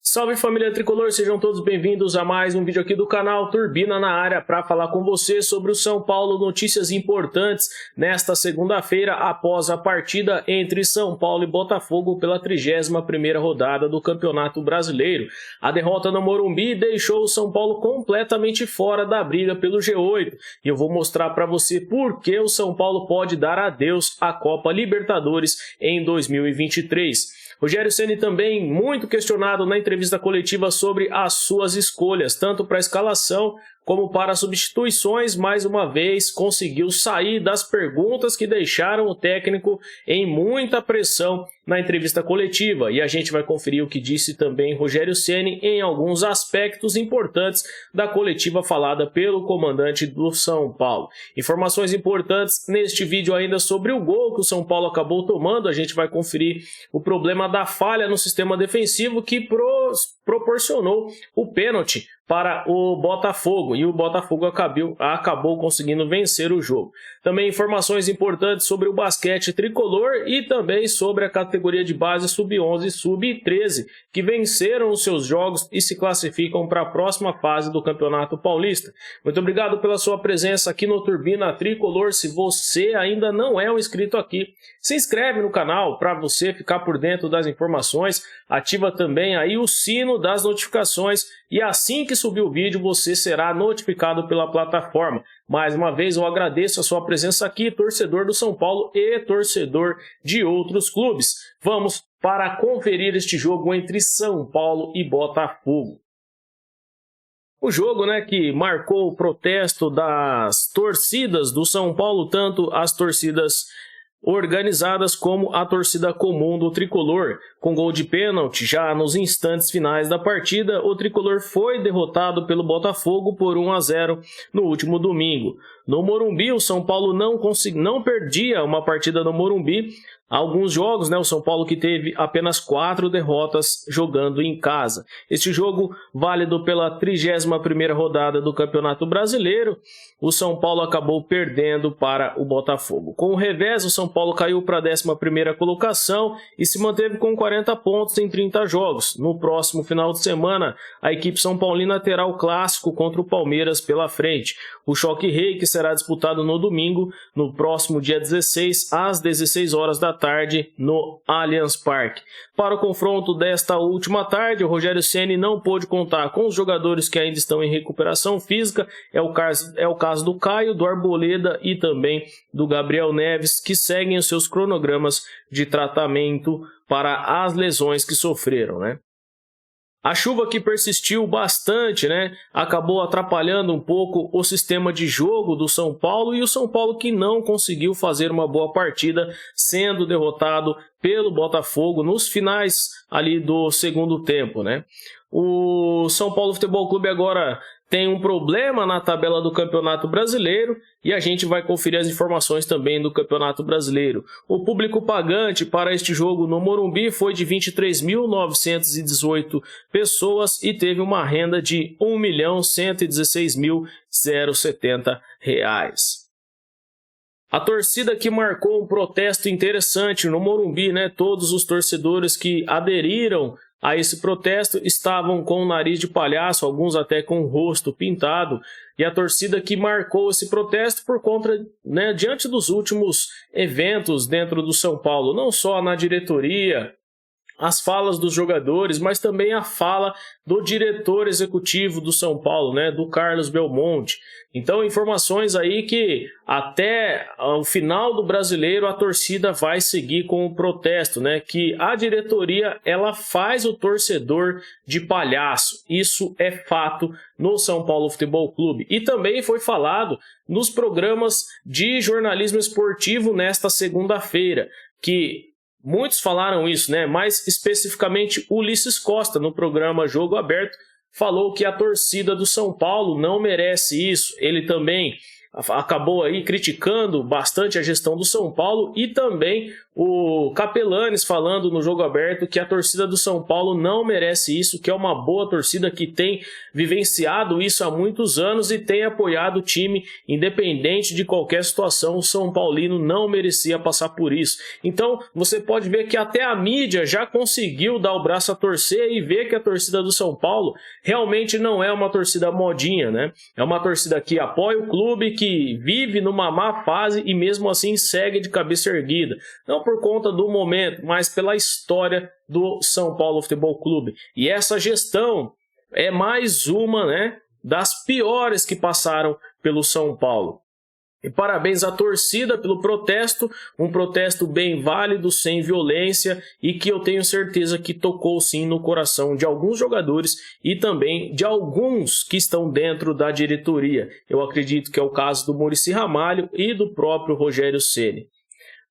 Salve família tricolor, sejam todos bem-vindos a mais um vídeo aqui do canal Turbina na área para falar com você sobre o São Paulo, notícias importantes nesta segunda-feira após a partida entre São Paulo e Botafogo pela 31ª rodada do Campeonato Brasileiro. A derrota no Morumbi deixou o São Paulo completamente fora da briga pelo G8 e eu vou mostrar para você por que o São Paulo pode dar adeus à Copa Libertadores em 2023. Rogério Ceni também muito questionado na entrevista coletiva sobre as suas escolhas, tanto para a escalação como para substituições. Mais uma vez conseguiu sair das perguntas que deixaram o técnico em muita pressão na entrevista coletiva. E a gente vai conferir o que disse também Rogério Ceni em alguns aspectos importantes da coletiva falada pelo comandante do São Paulo. Informações importantes neste vídeo ainda sobre o gol que o São Paulo acabou tomando. A gente vai conferir o problema da falha no sistema defensivo que proporcionou o pênalti para o Botafogo, e o Botafogo acabou conseguindo vencer o jogo. Também informações importantes sobre o basquete tricolor e também sobre a categoria de base sub-11 e sub-13, que venceram os seus jogos e se classificam para a próxima fase do Campeonato Paulista. Muito obrigado pela sua presença aqui no Turbina Tricolor. Se você ainda não é um inscrito aqui, se inscreve no canal para você ficar por dentro das informações, ativa também aí o sino das notificações e assim que subir o vídeo você será notificado pela plataforma. Mais uma vez eu agradeço a sua presença aqui, torcedor do São Paulo e torcedor de outros clubes. Vamos para conferir este jogo entre São Paulo e Botafogo. O jogo, que marcou o protesto das torcidas do São Paulo, tanto as torcidas organizadas como a torcida comum do tricolor. Com gol de pênalti já nos instantes finais da partida, o tricolor foi derrotado pelo Botafogo por 1-0 no último domingo. No Morumbi, o São Paulo não perdia uma partida no Morumbi. Alguns jogos, o São Paulo que teve apenas 4 derrotas jogando em casa. Este jogo, válido pela 31ª rodada do Campeonato Brasileiro, o São Paulo acabou perdendo para o Botafogo. Com o revés, o São Paulo caiu para a 11ª colocação e se manteve com 40 pontos em 30 jogos. No próximo final de semana, a equipe são paulina terá o clássico contra o Palmeiras pela frente. O Choque Rei, que será disputado no domingo, no próximo dia 16, às 16 horas da tarde, no Allianz Parque. Para o confronto desta última tarde, o Rogério Ceni não pôde contar com os jogadores que ainda estão em recuperação física. É o caso do Caio, do Arboleda e também do Gabriel Neves, que seguem os seus cronogramas de tratamento para as lesões que sofreram, A chuva que persistiu bastante, acabou atrapalhando um pouco o sistema de jogo do São Paulo e o São Paulo que não conseguiu fazer uma boa partida, sendo derrotado pelo Botafogo nos finais ali do segundo tempo, O São Paulo Futebol Clube agora tem um problema na tabela do Campeonato Brasileiro e a gente vai conferir as informações também do Campeonato Brasileiro. O público pagante para este jogo no Morumbi foi de 23.918 pessoas e teve uma renda de R$ 1.116.070. A torcida que marcou um protesto interessante no Morumbi, todos os torcedores que aderiram a esse protesto estavam com o nariz de palhaço, alguns até com o rosto pintado, e a torcida que marcou esse protesto por conta, diante dos últimos eventos dentro do São Paulo, não só na diretoria, as falas dos jogadores, mas também a fala do diretor executivo do São Paulo, do Carlos Belmonte. Então, informações aí que até o final do Brasileiro a torcida vai seguir com o protesto, que a diretoria ela faz o torcedor de palhaço. Isso é fato no São Paulo Futebol Clube. E também foi falado nos programas de jornalismo esportivo nesta segunda-feira, que muitos falaram isso, mais especificamente o Ulisses Costa, no programa Jogo Aberto, falou que a torcida do São Paulo não merece isso. Ele também acabou aí criticando bastante a gestão do São Paulo, e também o Capelanes falando no Jogo Aberto que a torcida do São Paulo não merece isso, que é uma boa torcida que tem vivenciado isso há muitos anos e tem apoiado o time independente de qualquer situação. O São Paulino não merecia passar por isso. Então você pode ver que até a mídia já conseguiu dar o braço a torcer e ver que a torcida do São Paulo realmente não é uma torcida modinha, né? É uma torcida que apoia o clube, que vive numa má fase e mesmo assim segue de cabeça erguida. Não por conta do momento, mas pela história do São Paulo Futebol Clube. E essa gestão é mais uma, né, das piores que passaram pelo São Paulo. E parabéns à torcida pelo protesto, um protesto bem válido, sem violência, e que eu tenho certeza que tocou sim no coração de alguns jogadores e também de alguns que estão dentro da diretoria. Eu acredito que é o caso do Muricy Ramalho e do próprio Rogério Ceni.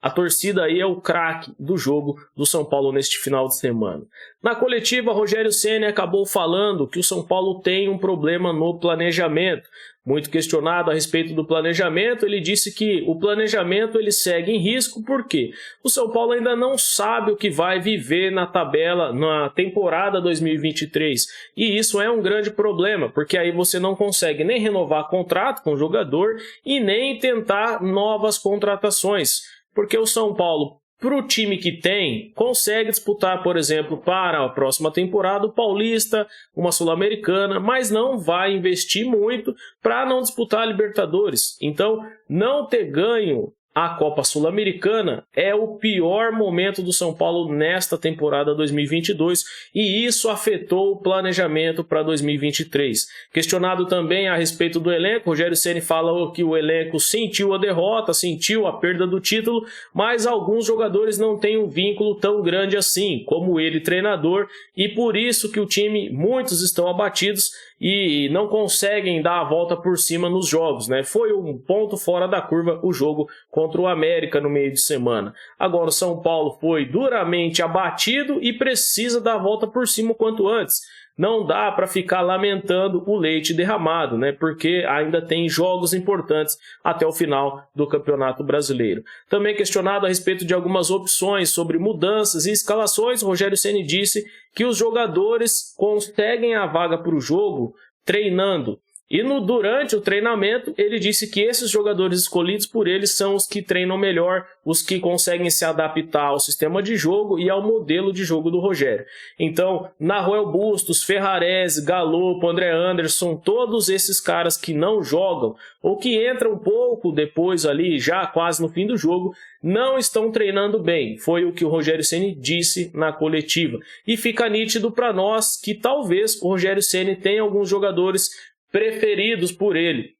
A torcida aí é o craque do jogo do São Paulo neste final de semana. Na coletiva, Rogério Ceni acabou falando que o São Paulo tem um problema no planejamento. Muito questionado a respeito do planejamento, ele disse que o planejamento ele segue em risco porque o São Paulo ainda não sabe o que vai viver na tabela, na temporada 2023. E isso é um grande problema, porque aí você não consegue nem renovar contrato com o jogador e nem tentar novas contratações. Porque o São Paulo, para o time que tem, consegue disputar, por exemplo, para a próxima temporada o Paulista, uma Sul-Americana, mas não vai investir muito para não disputar a Libertadores. Então, não ter ganho a Copa Sul-Americana é o pior momento do São Paulo nesta temporada 2022 e isso afetou o planejamento para 2023. Questionado também a respeito do elenco, Rogério Ceni falou que o elenco sentiu a derrota, sentiu a perda do título, mas alguns jogadores não têm um vínculo tão grande assim, como ele, treinador, e por isso que o time, muitos estão abatidos e não conseguem dar a volta por cima nos jogos, né? Foi um ponto fora da curva o jogo contra o América no meio de semana. Agora o São Paulo foi duramente abatido e precisa dar a volta por cima o quanto antes. Não dá para ficar lamentando o leite derramado, né? Porque ainda tem jogos importantes até o final do Campeonato Brasileiro. Também questionado a respeito de algumas opções sobre mudanças e escalações, Rogério Ceni disse que os jogadores conseguem a vaga para o jogo treinando. E durante o treinamento, ele disse que esses jogadores escolhidos por ele são os que treinam melhor, os que conseguem se adaptar ao sistema de jogo e ao modelo de jogo do Rogério. Então, Nahuel Bustos, Ferrarese, Galopo, André Anderson, todos esses caras que não jogam ou que entram um pouco depois ali, já quase no fim do jogo, não estão treinando bem. Foi o que o Rogério Ceni disse na coletiva. E fica nítido para nós que talvez o Rogério Ceni tenha alguns jogadores preferidos por ele.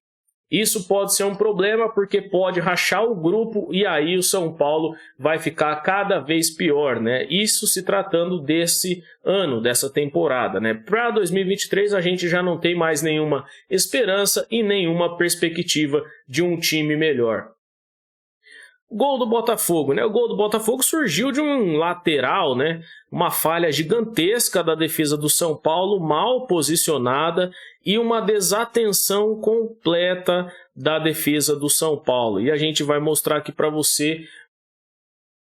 Isso pode ser um problema porque pode rachar o grupo e aí o São Paulo vai ficar cada vez pior, né? Isso se tratando desse ano, dessa temporada, né? Para 2023 a gente já não tem mais nenhuma esperança e nenhuma perspectiva de um time melhor. Gol do Botafogo, né? O gol do Botafogo surgiu de um lateral, né? Uma falha gigantesca da defesa do São Paulo, mal posicionada, e uma desatenção completa da defesa do São Paulo. E a gente vai mostrar aqui para você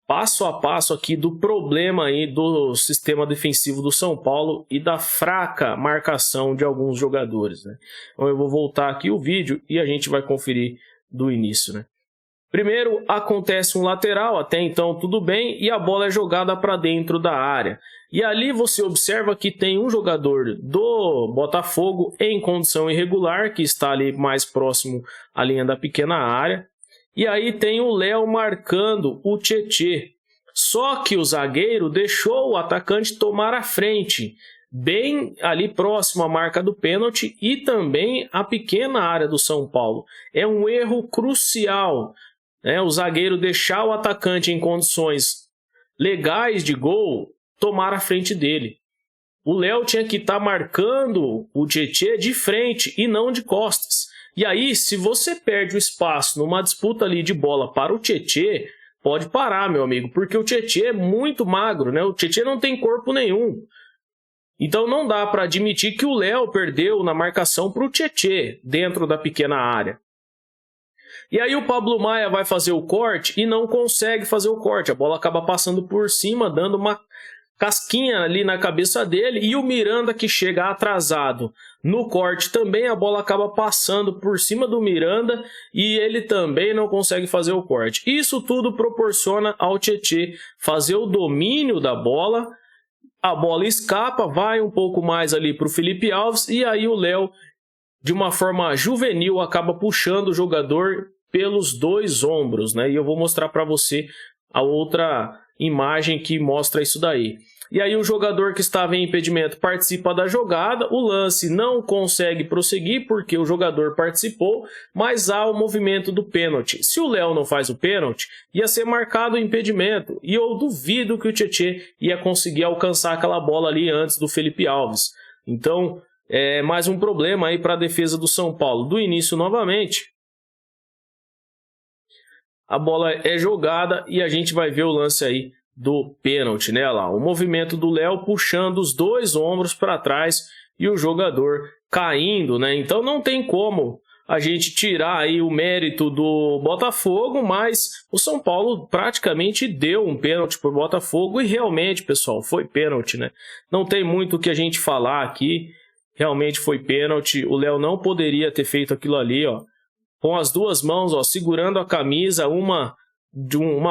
passo a passo aqui do problema aí do sistema defensivo do São Paulo e da fraca marcação de alguns jogadores, né? Então eu vou voltar aqui o vídeo e a gente vai conferir do início, né? Primeiro acontece um lateral, até então tudo bem, e a bola é jogada para dentro da área. E ali você observa que tem um jogador do Botafogo em condição irregular, que está ali mais próximo à linha da pequena área. E aí tem o Léo marcando o Tietê. Só que o zagueiro deixou o atacante tomar a frente, bem ali próximo à marca do pênalti e também à pequena área do São Paulo. É um erro crucial. O zagueiro deixar o atacante em condições legais de gol, tomar a frente dele. O Léo tinha que estar marcando o Tietê de frente e não de costas. E aí, se você perde o espaço numa disputa ali de bola para o Tietê, pode parar, meu amigo, porque o Tietê é muito magro, né? O Tietê não tem corpo nenhum. Então não dá para admitir que o Léo perdeu na marcação para o Tietê dentro da pequena área. E aí o Pablo Maia vai fazer o corte e não consegue fazer o corte. A bola acaba passando por cima, dando uma casquinha ali na cabeça dele, e o Miranda, que chega atrasado no corte também, a bola acaba passando por cima do Miranda e ele também não consegue fazer o corte. Isso tudo proporciona ao Tietê fazer o domínio da bola, a bola escapa, vai um pouco mais ali para o Felipe Alves, e aí o Léo, de uma forma juvenil, acaba puxando o jogador pelos dois ombros, né? E eu vou mostrar para você a outra imagem que mostra isso daí. E aí o jogador que estava em impedimento participa da jogada, o lance não consegue prosseguir porque o jogador participou, mas há o movimento do pênalti. Se o Léo não faz o pênalti, ia ser marcado o impedimento, e eu duvido que o Tietê ia conseguir alcançar aquela bola ali antes do Felipe Alves. Então, é mais um problema aí para a defesa do São Paulo. Do início novamente, a bola é jogada e a gente vai ver o lance aí do pênalti, né? Lá, o movimento do Léo puxando os dois ombros para trás e o jogador caindo, né? Então não tem como a gente tirar aí o mérito do Botafogo, mas o São Paulo praticamente deu um pênalti pro Botafogo e realmente, pessoal, foi pênalti, né? Não tem muito o que a gente falar aqui, realmente foi pênalti. O Léo não poderia ter feito aquilo ali, ó, com as duas mãos, ó, segurando a camisa, uma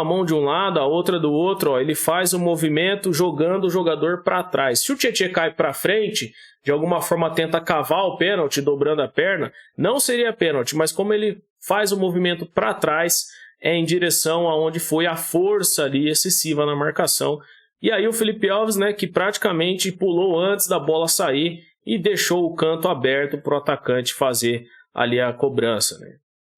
mão de um lado, a outra do outro, ó, ele faz o movimento jogando o jogador para trás. Se o Tietê cai para frente, de alguma forma tenta cavar o pênalti, dobrando a perna, não seria pênalti, mas como ele faz o movimento para trás, é em direção aonde foi a força ali excessiva na marcação. E aí o Felipe Alves, né, que praticamente pulou antes da bola sair e deixou o canto aberto para o atacante fazer ali a cobrança, né?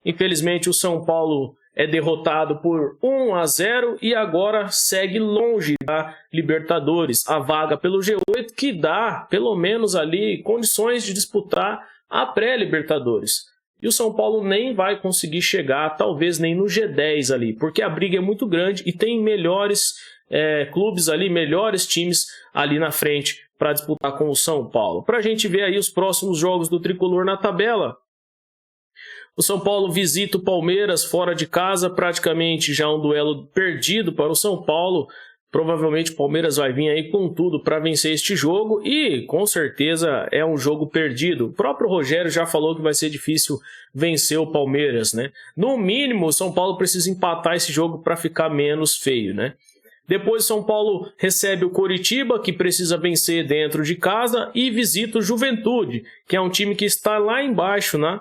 Infelizmente o São Paulo é derrotado por 1-0 e agora segue longe da Libertadores, a vaga pelo G8, que dá pelo menos ali condições de disputar a pré-Libertadores. E o São Paulo nem vai conseguir chegar, talvez nem no G10 ali, porque a briga é muito grande e tem melhores clubes ali, melhores times ali na frente para disputar com o São Paulo. Para a gente ver aí os próximos jogos do Tricolor na tabela, o São Paulo visita o Palmeiras fora de casa, praticamente já um duelo perdido para o São Paulo. Provavelmente o Palmeiras vai vir aí com tudo para vencer este jogo e com certeza é um jogo perdido. O próprio Rogério já falou que vai ser difícil vencer o Palmeiras, né? No mínimo, o São Paulo precisa empatar esse jogo para ficar menos feio, né? Depois São Paulo recebe o Coritiba, que precisa vencer dentro de casa, e visita o Juventude, que é um time que está lá embaixo, né?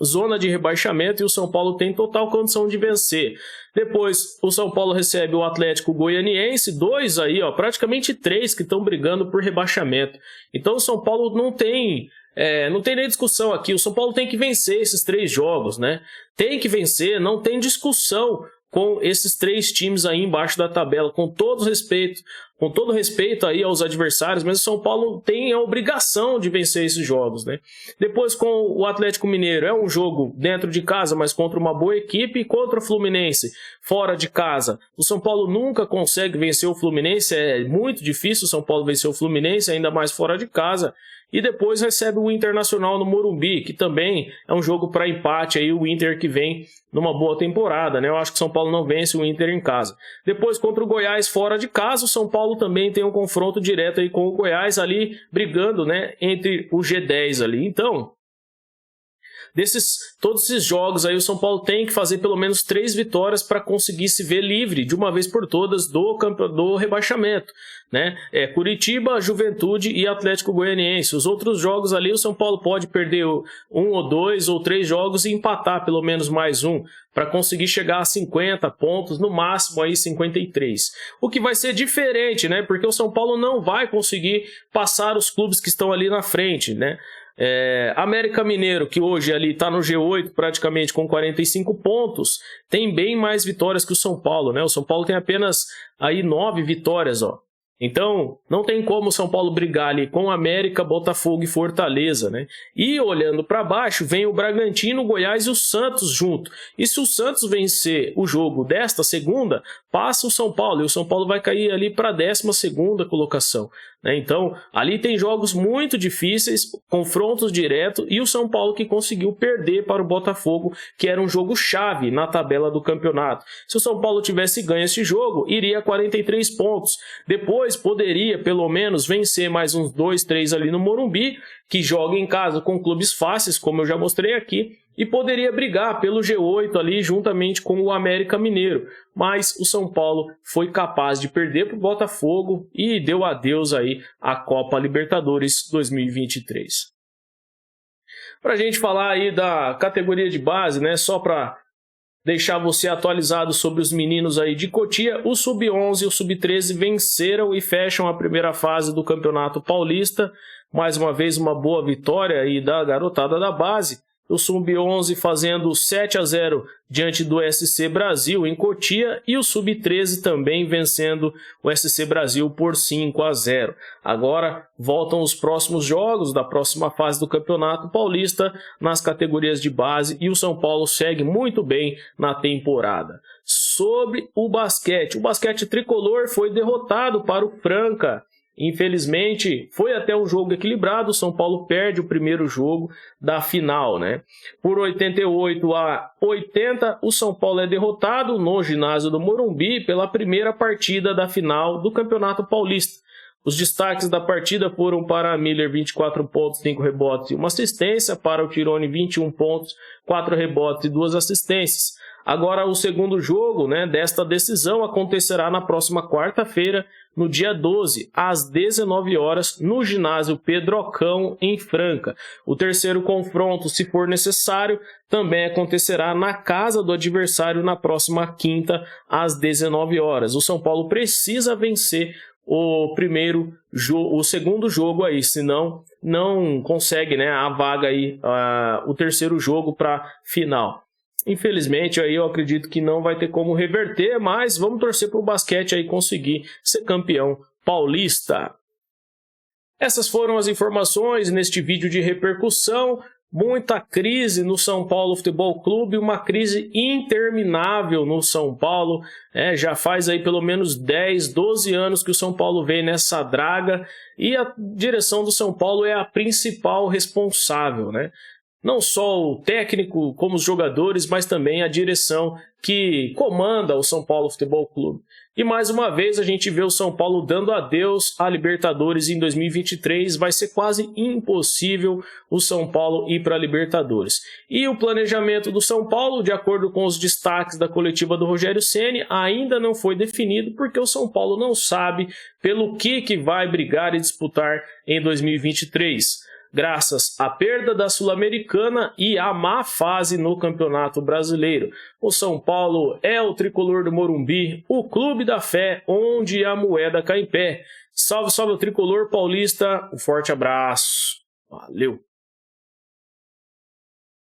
Zona de rebaixamento, e o São Paulo tem total condição de vencer. Depois o São Paulo recebe o Atlético Goianiense, dois aí, ó, praticamente três que estão brigando por rebaixamento. Então o São Paulo não tem nem discussão aqui. O São Paulo tem que vencer esses três jogos, né? Tem que vencer, não tem discussão com esses três times aí embaixo da tabela, com todo respeito aí aos adversários, mas o São Paulo tem a obrigação de vencer esses jogos, né? Depois com o Atlético Mineiro, é um jogo dentro de casa, mas contra uma boa equipe, e contra o Fluminense, fora de casa. O São Paulo nunca consegue vencer o Fluminense, é muito difícil o São Paulo vencer o Fluminense, ainda mais fora de casa. E depois recebe o Internacional no Morumbi, que também é um jogo para empate, aí o Inter que vem numa boa temporada, né? Eu acho que o São Paulo não vence o Inter em casa. Depois contra o Goiás fora de casa, o São Paulo também tem um confronto direto aí com o Goiás ali, brigando, né, entre o G10 ali. Então, todos esses jogos aí, o São Paulo tem que fazer pelo menos 3 vitórias para conseguir se ver livre de uma vez por todas do rebaixamento, né? Curitiba, Juventude e Atlético Goianiense. Os outros jogos ali, o São Paulo pode perder 1 ou 2 ou 3 jogos e empatar pelo menos mais um, para conseguir chegar a 50 pontos, no máximo aí 53. O que vai ser diferente, né? Porque o São Paulo não vai conseguir passar os clubes que estão ali na frente, né? América Mineiro, que hoje ali está no G8 praticamente com 45 pontos, tem bem mais vitórias que o São Paulo, né? O São Paulo tem apenas aí 9 vitórias, ó. Então, não tem como o São Paulo brigar ali com América, Botafogo e Fortaleza, né? E olhando para baixo, vem o Bragantino, o Goiás e o Santos junto. E se o Santos vencer o jogo desta segunda, passa o São Paulo, e o São Paulo vai cair ali para a 12ª colocação, né? Então, ali tem jogos muito difíceis, confrontos diretos, e o São Paulo que conseguiu perder para o Botafogo, que era um jogo chave na tabela do campeonato. Se o São Paulo tivesse ganho esse jogo, iria a 43 pontos. Depois poderia, pelo menos, vencer mais uns 2, 3 ali no Morumbi, que joga em casa com clubes fáceis, como eu já mostrei aqui, e poderia brigar pelo G8 ali juntamente com o América Mineiro. Mas o São Paulo foi capaz de perder para o Botafogo e deu adeus aí à Copa Libertadores 2023. Para a gente falar aí da categoria de base, né, só para deixar você atualizado sobre os meninos aí de Cotia, o Sub-11 e o Sub-13 venceram e fecham a primeira fase do Campeonato Paulista. Mais uma vez, uma boa vitória aí da garotada da base. O Sub-11 fazendo 7-0 diante do SC Brasil em Cotia e o Sub-13 também vencendo o SC Brasil por 5-0. Agora voltam os próximos jogos da próxima fase do Campeonato Paulista nas categorias de base e o São Paulo segue muito bem na temporada. Sobre o basquete tricolor foi derrotado para o Franca. Infelizmente, foi até um jogo equilibrado, o São Paulo perde o primeiro jogo da final, né? Por 88-80, o São Paulo é derrotado no ginásio do Morumbi pela primeira partida da final do Campeonato Paulista. Os destaques da partida foram para a Miller 24 pontos, 5 rebotes e 1 assistência, para o Tirone 21 pontos, 4 rebotes e 2 assistências. Agora o segundo jogo, né, desta decisão acontecerá na próxima quarta-feira, no dia 12, às 19 horas, no ginásio Pedrocão, em Franca. O terceiro confronto, se for necessário, também acontecerá na casa do adversário na próxima quinta, às 19 horas. O São Paulo precisa vencer o segundo jogo aí, senão não consegue, né, a vaga aí, o terceiro jogo para final. Infelizmente, aí eu acredito que não vai ter como reverter, mas vamos torcer para o basquete aí conseguir ser campeão paulista. Essas foram as informações neste vídeo de repercussão. Muita crise no São Paulo Futebol Clube, uma crise interminável no São Paulo. Já faz aí pelo menos 10, 12 anos que o São Paulo vem nessa draga e a direção do São Paulo é a principal responsável, né? Não só o técnico, como os jogadores, mas também a direção que comanda o São Paulo Futebol Clube. E mais uma vez a gente vê o São Paulo dando adeus à Libertadores em 2023. Vai ser quase impossível o São Paulo ir para a Libertadores. E o planejamento do São Paulo, de acordo com os destaques da coletiva do Rogério Ceni, ainda não foi definido porque o São Paulo não sabe pelo que vai brigar e disputar em 2023. Graças à perda da Sul-Americana e à má fase no Campeonato Brasileiro. O São Paulo é o tricolor do Morumbi, o clube da fé, onde a moeda cai em pé. Salve, salve o tricolor paulista, um forte abraço, valeu!